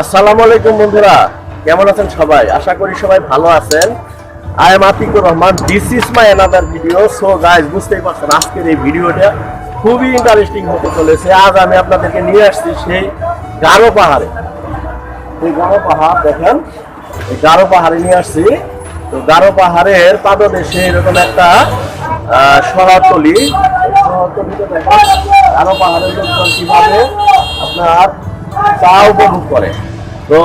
আসসালামু আলাইকুম বন্ধুরা, কেমন আছেন সবাই? আশা করি সবাই ভালো আছেন। I am Atikur Rahman, this is my another video. So guys, বুঝতেই পারছেন আজকের এই ভিডিওটা খুবই ইন্টারেস্টিং হতে চলেছে। আজ আমি আপনাদেরকে নিয়ে আসছি সেই গারো পাহাড়ে। এই গারো পাহাড় দেখেন, এই গারো পাহাড়ে নিয়ে আসছি। তো গারো পাহাড়ের পাদদেশে এরকম একটা শহরতলি, শহরতলিতে দেখেন গারো পাহাড়ের লোকজন কিভাবে আপনার চা উপভোগ করে। তো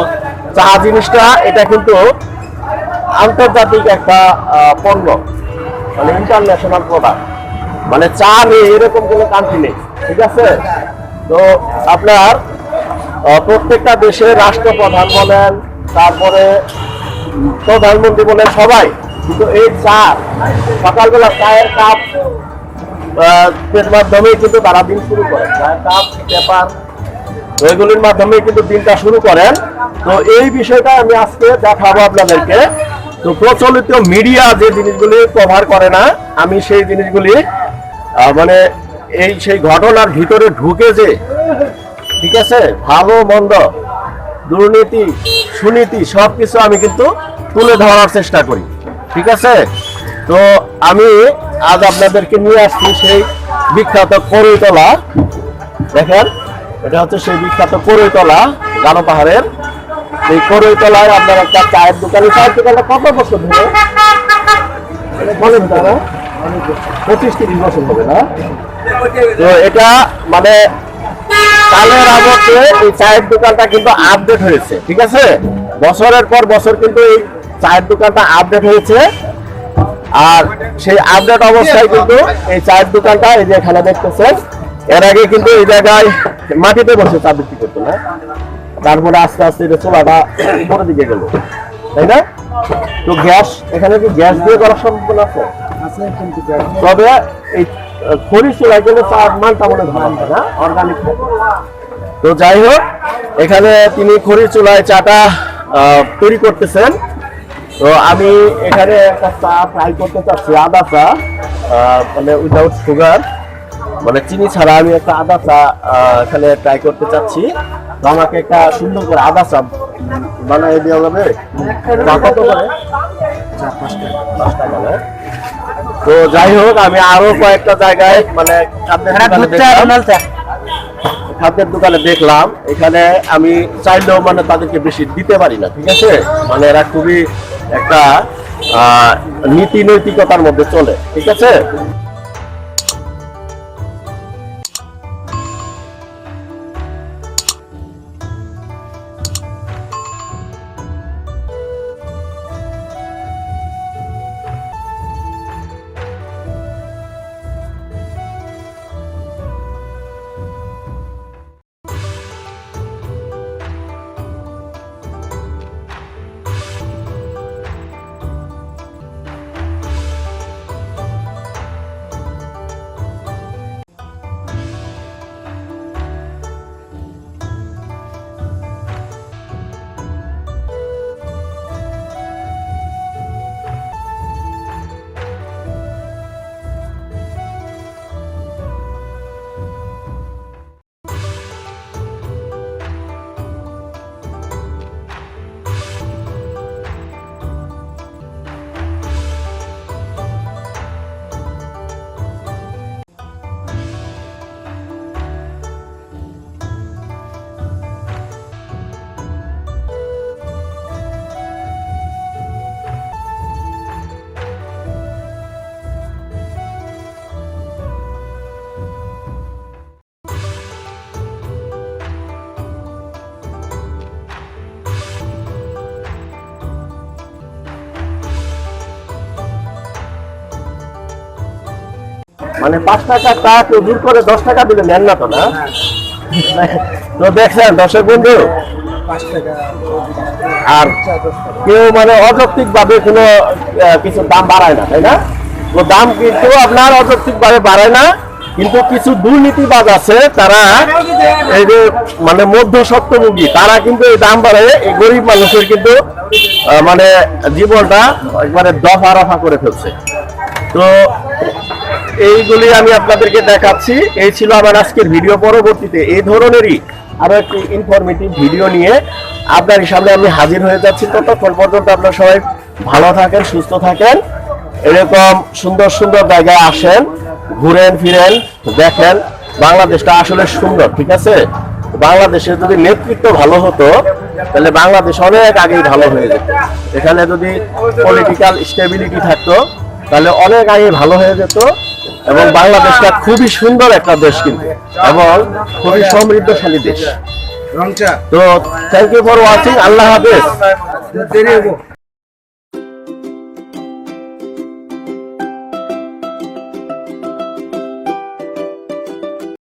চা জিনিসটা এটা কিন্তু আন্তর্জাতিক একটা পণ্য, মানে ইন্টারন্যাশনাল প্রোডাক্ট। মানে চা নেই এরকম কোনো কান্ট্রি নেই, ঠিক আছে? তো আপনার প্রত্যেকটা দেশের রাষ্ট্রপ্রধান বলেন, তারপরে প্রধানমন্ত্রী বলেন, সবাই কিন্তু এই চা সকালবেলা চায়ের কাপ এর মাধ্যমেই কিন্তু তারা দিন শুরু করে। চায়ের কাপ, পেপার, ওইগুলির মাধ্যমে কিন্তু দিনটা শুরু করেন। তো এই বিষয়টা আমি আজকে দেখাবো আপনাদেরকে। তো প্রচলিত মিডিয়া যে জিনিসগুলি কভার করে না, আমি সেই জিনিসগুলি মানে এই সেই ঘটনার ভিতরে ঢুকে যে, ঠিক আছে, ভালো মন্দ, দুর্নীতি, সুনীতি সবকিছু আমি কিন্তু তুলে ধরার চেষ্টা করি, ঠিক আছে? তো আমি আজ আপনাদেরকে নিয়ে আসছি সেই বিখ্যাত করইতলা। দেখেন, এটা হচ্ছে সেই বিখ্যাত করইতলা, গারো পাহাড়ের। এই করইতলায় আপনার একটা চায়ের দোকান। চায়ের দোকানটা কত বছর ধরে বলেন? তারা 25-30 বছর হবে না? তো এটা মানে কালের আগতে এই চায়ের দোকানটা কিন্তু আপডেট হয়েছে, ঠিক আছে? বছরের পর বছর কিন্তু এই চায়ের দোকানটা আপডেট হয়েছে। আর সেই আপডেট অবস্থায় কিন্তু এই চায়ের দোকানটা এই যে এখানে দেখতেছেন, এর আগে কিন্তু এই জায়গায় মাটিতে বসে চা বিক্রি করতো না। তারপরে আস্তে আস্তে এটা চুলাটা উপরের দিকে গেল, তাই না? তো গ্যাস, এখানে কি গ্যাস দিয়ে করার সম্ভাবনা আছে? তবে এই খড়ি চুলায় গেলে চার মানটা মনে ধরা হয় না, অর্গানিক। তো যাই হোক, এখানে তিনি খড়ি চুলায় চাটা তৈরি করতেছেন। তো আমি এখানে একটা চা ট্রাই করতে চাচ্ছি, আদা চা, মানে উইদাউট সুগার, মানে চিনি ছাড়া আমি একটা আদা চা এখানে ট্রাই করতে চাচ্ছি। তো আমাকে একটা সুন্দর করে আদা চা বানিয়ে দেওয়া যাবে? চা কত করে? 5 টাকা না? তো যাই হোক, আমি আরো কয়েকটা জায়গায় মানে খাদ্যের দোকানে দেখলাম, এখানে আমি চাইলেও মানে তাদেরকে বেশি দিতে পারি না, ঠিক আছে? মানে এরা খুবই একটা নীতি নৈতিকতার মধ্যে চলে, ঠিক আছে? মানে 5 টাকা তা কেউ দূর করে 10 টাকা দিলে নেন না তো, না? তো দেখছেন দর্শক বন্ধু, আর কেউ মানে অযৌক্তিক ভাবে কোনো কিছু দাম বাড়ায় না, তাই না? তো দাম কিন্তু আপনার অযৌক্তিক ভাবে বাড়ায় না, কিন্তু কিছু দুর্নীতিবাজ আছে, তারা এই যে মানে মধ্যস্বত্বভোগী, তারা কিন্তু এই দাম বাড়ায় এই গরিব মানুষের কিন্তু মানে জীবনটা একবারে দফা রফা করে ফেলছে। তো এইগুলি আমি আপনাদেরকে দেখাচ্ছি। এই ছিল আমার আজকের ভিডিও। পরবর্তীতে এই ধরনেরই আরো একটি ইনফরমেটিভ ভিডিও নিয়ে আপনার সামনে আমি হাজির হয়ে যাচ্ছি। ততক্ষণ পর্যন্ত আপনারা সবাই ভালো থাকেন, সুস্থ থাকেন। এরকম সুন্দর সুন্দর জায়গায় আসেন, ঘুরেন ফিরেন, দেখেন। বাংলাদেশটা আসলে সুন্দর, ঠিক আছে? বাংলাদেশের যদি নেতৃত্ব ভালো হতো তাহলে বাংলাদেশ অনেক আগেই ভালো হয়ে যেত। এখানে যদি পলিটিক্যাল স্টেবিলিটি থাকতো তাহলে অনেক আগে ভালো হয়ে যেত। এবং বাংলাদেশটা খুবই সুন্দর একটা দেশ কিন্তু, এবং খুবই সমৃদ্ধশালী দেশ। তো থ্যাংক ইউ ফর ওয়াচিং। আল্লাহ হাফেজ।